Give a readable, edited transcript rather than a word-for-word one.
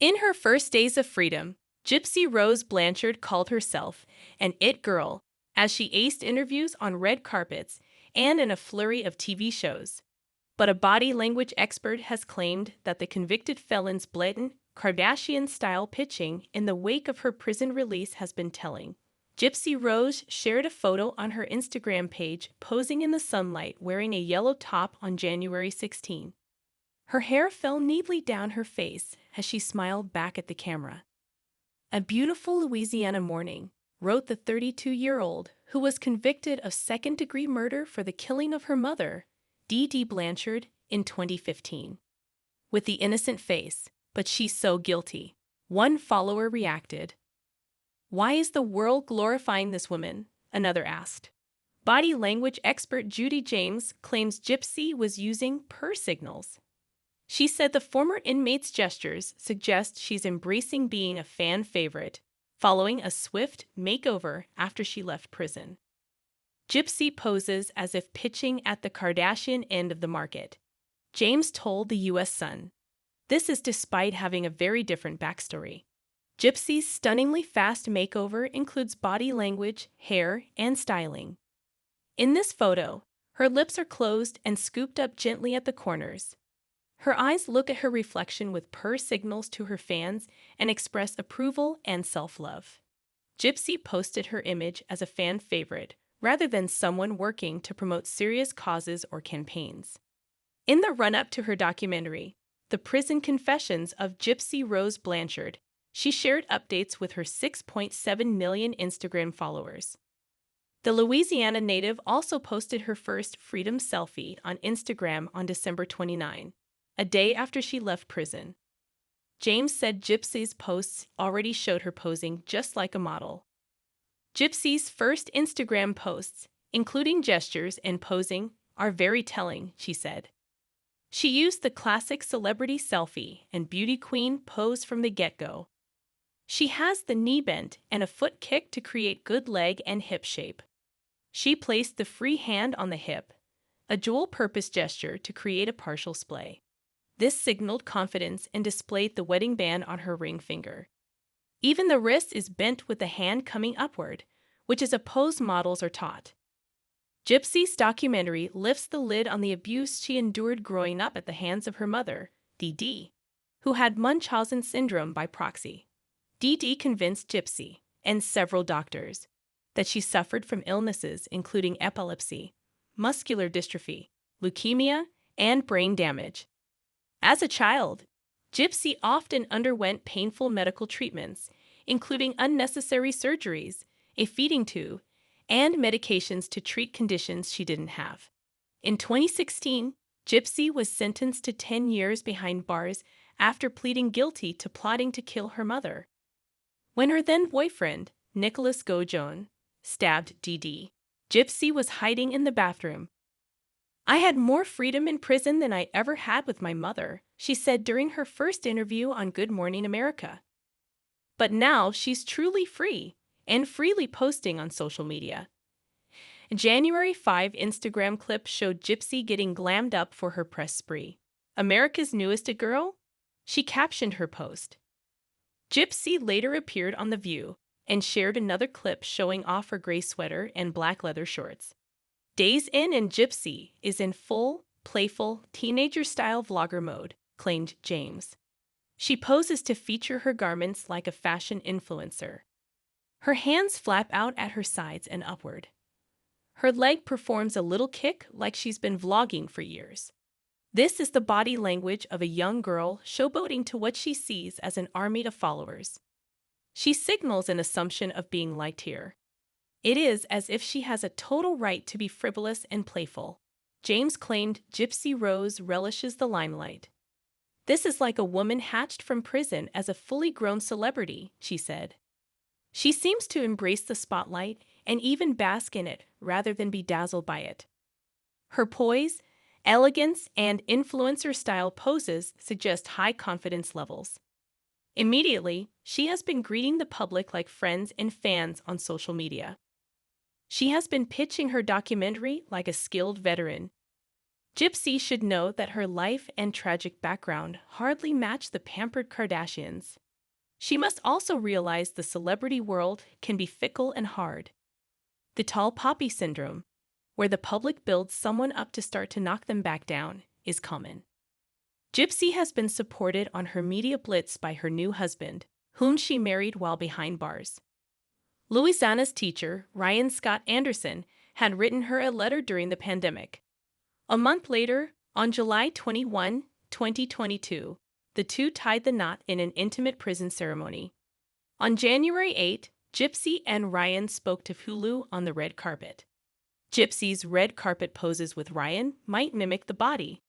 In her first days of freedom, Gypsy Rose Blanchard called herself an it girl as she aced interviews on red carpets and in a flurry of TV shows. But a body language expert has claimed that the convicted felon's blatant, Kardashian-style pitching in the wake of her prison release has been telling. Gypsy Rose shared a photo on her Instagram page posing in the sunlight wearing a yellow top on January 16. Her hair fell neatly down her face as she smiled back at the camera. "A beautiful Louisiana morning," wrote the 32-year-old, who was convicted of second-degree murder for the killing of her mother, Dee Blanchard, in 2015. "With the innocent face, but she's so guilty," one follower reacted. "Why is the world glorifying this woman?" another asked. Body language expert Judy James claims Gypsy was using purr signals. She said the former inmate's gestures suggest she's embracing being a fan favorite, following a swift makeover after she left prison. Gypsy poses as if pitching at the Kardashian end of the market, James told the U.S. Sun. This is despite having a very different backstory. Gypsy's stunningly fast makeover includes body language, hair, and styling. In this photo, her lips are closed and scooped up gently at the corners. Her eyes look at her reflection with purr signals to her fans and express approval and self-love. Gypsy posted her image as a fan favorite rather than someone working to promote serious causes or campaigns. In the run-up to her documentary, The Prison Confessions of Gypsy Rose Blanchard, she shared updates with her 6.7 million Instagram followers. The Louisiana native also posted her first freedom selfie on Instagram on December 29. A day after she left prison. James said Gypsy's posts already showed her posing just like a model. Gypsy's first Instagram posts, including gestures and posing, are very telling, she said. She used the classic celebrity selfie and beauty queen pose from the get-go. She has the knee bent and a foot kick to create good leg and hip shape. She placed the free hand on the hip, a dual-purpose gesture to create a partial splay. This signaled confidence and displayed the wedding band on her ring finger. Even the wrist is bent with the hand coming upward, which is a pose models are taught. Gypsy's documentary lifts the lid on the abuse she endured growing up at the hands of her mother, Dee, who had Munchausen syndrome by proxy. Dee convinced Gypsy, and several doctors, that she suffered from illnesses including epilepsy, muscular dystrophy, leukemia, and brain damage. As a child, Gypsy often underwent painful medical treatments, including unnecessary surgeries, a feeding tube, and medications to treat conditions she didn't have. In 2016, Gypsy was sentenced to 10 years behind bars after pleading guilty to plotting to kill her mother. When her then-boyfriend, Nicholas Gojon, stabbed Dee, Gypsy was hiding in the bathroom. "I had more freedom in prison than I ever had with my mother," she said during her first interview on Good Morning America. But now she's truly free and freely posting on social media. A January 5 Instagram clip showed Gypsy getting glammed up for her press spree. "America's newest a girl?" She captioned her post. Gypsy later appeared on The View and shared another clip showing off her gray sweater and black leather shorts. Days in and Gypsy is in full, playful, teenager-style vlogger mode, claimed James. She poses to feature her garments like a fashion influencer. Her hands flap out at her sides and upward. Her leg performs a little kick like she's been vlogging for years. This is the body language of a young girl showboating to what she sees as an army of followers. She signals an assumption of being liked here. It is as if she has a total right to be frivolous and playful. James claimed Gypsy Rose relishes the limelight. "This is like a woman hatched from prison as a fully grown celebrity," she said. She seems to embrace the spotlight and even bask in it rather than be dazzled by it. Her poise, elegance, and influencer-style poses suggest high confidence levels. Immediately, she has been greeting the public like friends and fans on social media. She has been pitching her documentary like a skilled veteran. Gypsy should know that her life and tragic background hardly match the pampered Kardashians. She must also realize the celebrity world can be fickle and hard. The tall poppy syndrome, where the public builds someone up to start to knock them back down, is common. Gypsy has been supported on her media blitz by her new husband, whom she married while behind bars. Louisiana's teacher, Ryan Scott Anderson, had written her a letter during the pandemic. A month later, on July 21, 2022, the two tied the knot in an intimate prison ceremony. On January 8, Gypsy and Ryan spoke to Hulu on the red carpet. Gypsy's red carpet poses with Ryan might mimic the body,